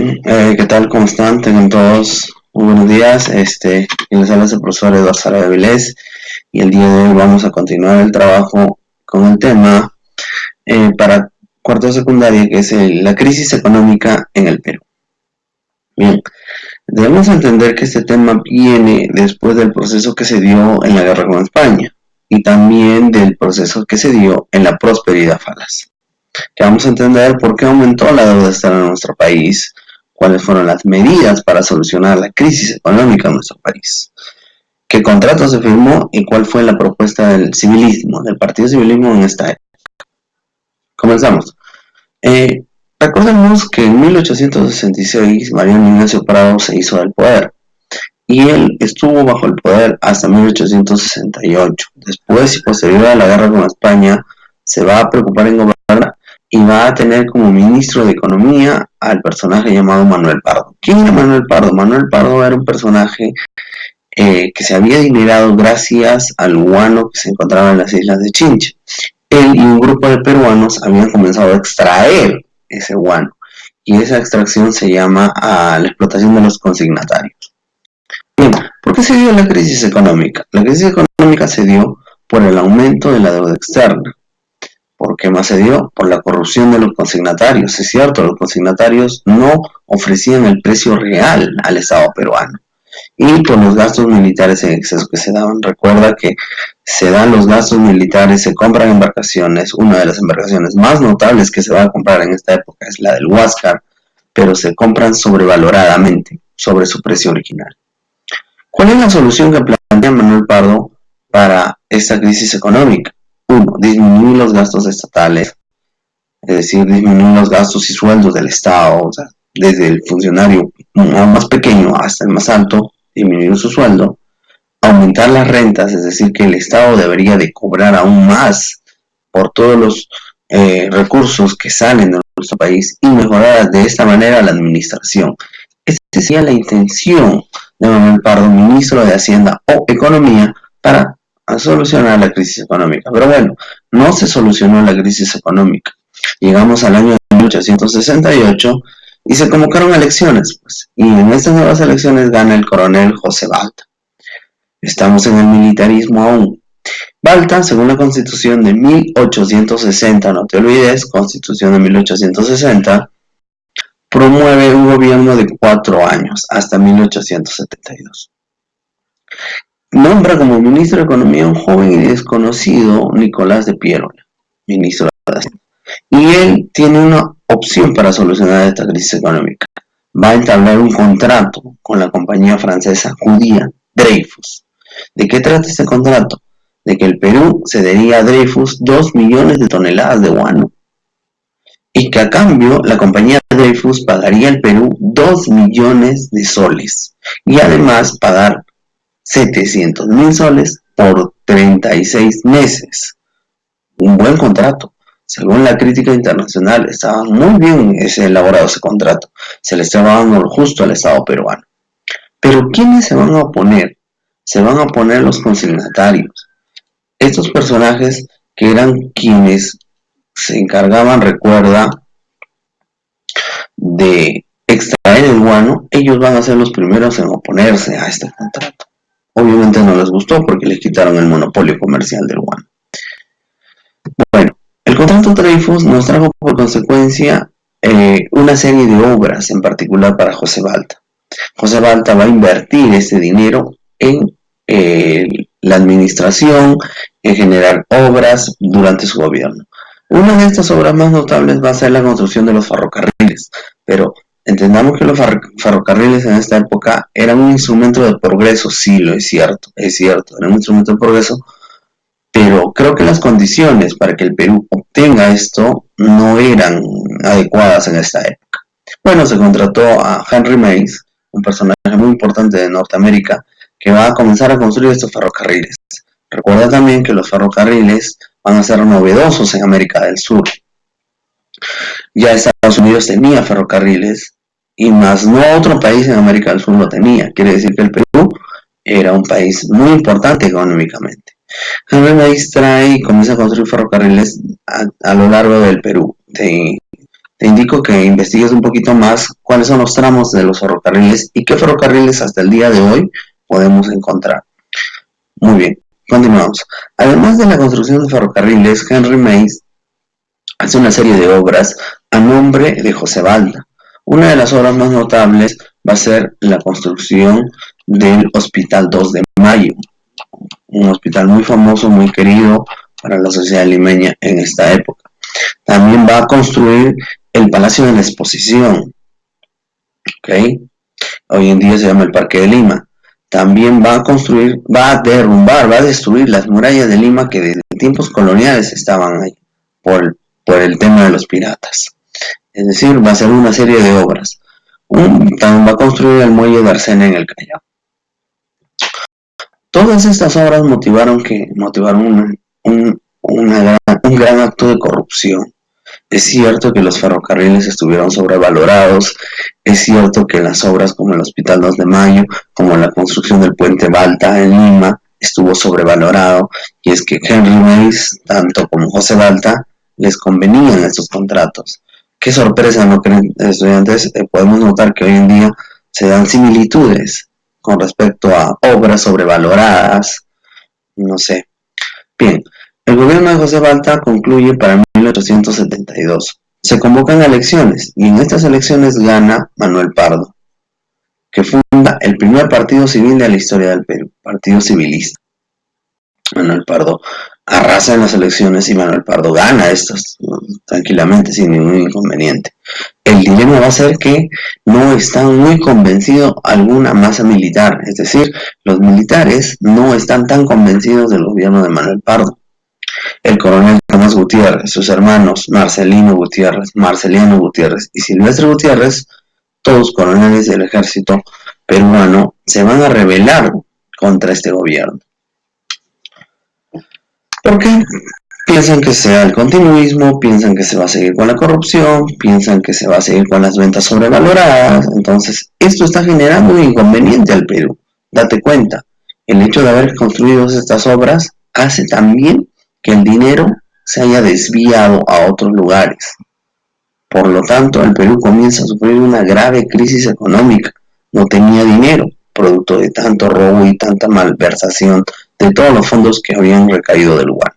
¿Qué tal? ¿Cómo están? Tengan todos muy buenos días. Quien les habla es el profesor Eduardo Sara de Vilés y el día de hoy vamos a continuar el trabajo con el tema para cuarto de secundaria, que es la crisis económica en el Perú. Bien, debemos entender que este tema viene después del proceso que se dio en la guerra con España y también del proceso que se dio en la prosperidad falaz. Que vamos a entender por qué aumentó la deuda externa en nuestro país, cuáles fueron las medidas para solucionar la crisis económica en nuestro país, qué contrato se firmó y cuál fue la propuesta del civilismo, del partido civilismo en esta época. Comenzamos. Eh, Recordemos que en 1866 Mariano Ignacio Prado se hizo del poder y él estuvo bajo el poder hasta 1868. Después y posterior a la guerra con España se va a preocupar en gobernar y va a tener como ministro de Economía al personaje llamado Manuel Pardo. ¿Quién era Manuel Pardo? Manuel Pardo era un personaje que se había adinerado gracias al guano que se encontraba en las islas de Chincha. Él y un grupo de peruanos habían comenzado a extraer ese guano y esa extracción se llama la explotación de los consignatarios. Bien, ¿por qué se dio la crisis económica? La crisis económica se dio por el aumento de la deuda externa. ¿Por qué más se dio? Por la corrupción de los consignatarios. Es cierto, los consignatarios no ofrecían el precio real al Estado peruano. Y por los gastos militares en exceso que se daban. Recuerda que se dan los gastos militares, se compran embarcaciones. Una de las embarcaciones más notables que se va a comprar en esta época es la del Huáscar, pero se compran sobrevaloradamente, sobre su precio original. ¿Cuál es la solución que plantea Manuel Pardo para esta crisis económica? Uno, disminuir los gastos estatales, es decir, disminuir los gastos y sueldos del Estado, o sea, desde el funcionario más pequeño hasta el más alto, disminuir su sueldo, aumentar las rentas, es decir, que el Estado debería de cobrar aún más por todos los recursos que salen de nuestro país y mejorar de esta manera la administración. Esa sería la intención de Manuel Pardo, ministro de Hacienda o Economía, para solucionar la crisis económica. Pero bueno, no se solucionó la crisis económica. Llegamos al año de 1868 y se convocaron elecciones, pues, y en estas nuevas elecciones gana el coronel José Balta. Estamos en el militarismo aún. Balta, según la Constitución de 1860, no te olvides, Constitución de 1860, promueve un gobierno de 4 años, hasta 1872. Nombra como ministro de Economía a un joven y desconocido Nicolás de Piérola, ministro de Hacienda. Y él tiene una opción para solucionar esta crisis económica. Va a entablar un contrato con la compañía francesa judía Dreyfus. ¿De qué trata este contrato? De que el Perú cedería a Dreyfus 2 millones de toneladas de guano y que a cambio la compañía Dreyfus pagaría al Perú 2 millones de soles y además pagar 700.000 soles por 36 meses. Un buen contrato. Según la crítica internacional, estaba muy bien elaborado ese contrato. Se le estaba dando lo justo al Estado peruano. Pero ¿quiénes se van a oponer? Se van a oponer los consignatarios. Estos personajes que eran quienes se encargaban, recuerda, de extraer el guano, ellos van a ser los primeros en oponerse a este contrato. Obviamente no les gustó porque les quitaron el monopolio comercial del guano. Bueno, el contrato Dreyfus nos trajo por consecuencia una serie de obras, en particular para José Balta. José Balta va a invertir ese dinero en la administración, en generar obras durante su gobierno. Una de estas obras más notables va a ser la construcción de los ferrocarriles, pero entendamos que los ferrocarriles en esta época eran un instrumento de progreso, sí, lo es cierto, era un instrumento de progreso, pero creo que las condiciones para que el Perú obtenga esto no eran adecuadas en esta época. Bueno, se contrató a Henry Mays, un personaje muy importante de Norteamérica, que va a comenzar a construir estos ferrocarriles. Recuerda también que los ferrocarriles van a ser novedosos en América del Sur. Ya Estados Unidos tenía ferrocarriles y más no otro país en América del Sur lo tenía. Quiere decir que el Perú era un país muy importante económicamente. Henry Mays trae y comienza a construir ferrocarriles a lo largo del Perú, te indico que investigues un poquito más cuáles son los tramos de los ferrocarriles y qué ferrocarriles hasta el día de hoy podemos encontrar. Muy bien, continuamos. Además de la construcción de ferrocarriles, Henry Mays hace una serie de obras a nombre de José Balda. Una de las obras más notables va a ser la construcción del Hospital 2 de Mayo, un hospital muy famoso, muy querido para la sociedad limeña en esta época. También va a construir el Palacio de la Exposición, ¿ok? Hoy en día se llama el Parque de Lima. También va a construir, va a derrumbar, va a destruir las murallas de Lima que desde tiempos coloniales estaban ahí por el tema de los piratas. Es decir, va a hacer una serie de obras. También va a construir el muelle de Arsena en el Callao. Todas estas obras motivaron un gran acto de corrupción. Es cierto que los ferrocarriles estuvieron sobrevalorados, es cierto que las obras como el Hospital 2 de Mayo, como la construcción del puente Balta en Lima, estuvo sobrevalorado, y es que Henry Mays, tanto como José Balta, les convenían estos contratos. Qué sorpresa, ¿no creen, estudiantes? Podemos notar que hoy en día se dan similitudes con respecto a obras sobrevaloradas, no sé. Bien, el gobierno de José Balta concluye para 1872. Se convocan elecciones y en estas elecciones gana Manuel Pardo, que funda el primer partido civil de la historia del Perú, Partido Civilista. Manuel Pardo arrasa en las elecciones y Manuel Pardo gana estas tranquilamente, sin ningún inconveniente. El dilema va a ser que no están muy convencidos alguna masa militar, es decir, los militares no están tan convencidos del gobierno de Manuel Pardo. El coronel Tomás Gutiérrez, sus hermanos Marcelino Gutiérrez, Marceliano Gutiérrez y Silvestre Gutiérrez, todos coroneles del ejército peruano, se van a rebelar contra este gobierno. Porque piensan que sea el continuismo, piensan que se va a seguir con la corrupción, piensan que se va a seguir con las ventas sobrevaloradas. Entonces, esto está generando un inconveniente al Perú. Date cuenta, el hecho de haber construido estas obras hace también que el dinero se haya desviado a otros lugares. Por lo tanto, el Perú comienza a sufrir una grave crisis económica. No tenía dinero, producto de tanto robo y tanta malversación de todos los fondos que habían recaído del lugar.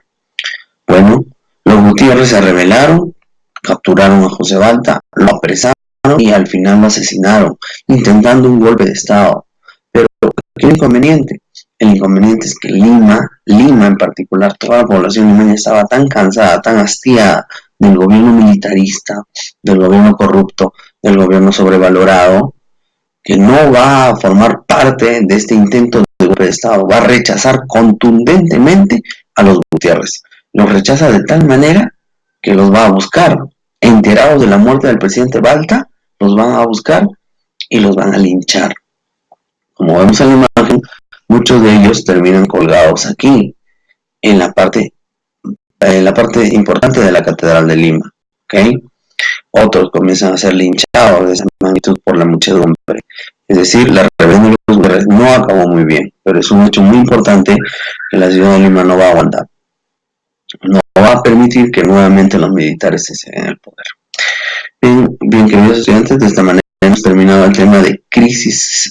Bueno, los Gutiérrez se rebelaron, capturaron a José Balta, lo apresaron y al final lo asesinaron, intentando un golpe de Estado. Pero, ¿qué inconveniente? El inconveniente es que Lima en particular, toda la población limeña estaba tan cansada, tan hastiada del gobierno militarista, del gobierno corrupto, del gobierno sobrevalorado, que no va a formar parte de este intento de golpe de Estado, va a rechazar contundentemente a los Gutiérrez. Los rechaza de tal manera que los va a buscar. Enterados de la muerte del presidente Balta, los van a buscar y los van a linchar. Como vemos en la imagen, muchos de ellos terminan colgados aquí, en la parte importante de la Catedral de Lima. ¿Okay? Otros comienzan a ser linchados de esa magnitud por la muchedumbre. Es decir, la rebelión de los Gutiérrez no acabó muy bien, pero es un hecho muy importante que la ciudad de Lima no va a aguantar. No va a permitir que nuevamente los militares estén en el poder. Bien, queridos estudiantes, de esta manera hemos terminado el tema de crisis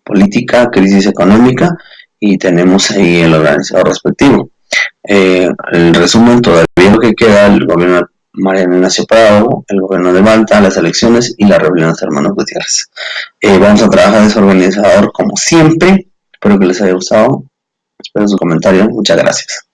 política, crisis económica, y tenemos ahí el organizador respectivo. El resumen, todavía lo que queda: el gobierno de Mariano Ignacio Prado, el gobierno de Balta, las elecciones y la rebelión de los hermanos Gutiérrez. Vamos a trabajar desorganizador como siempre. Espero que les haya gustado. Espero su comentario. Muchas gracias.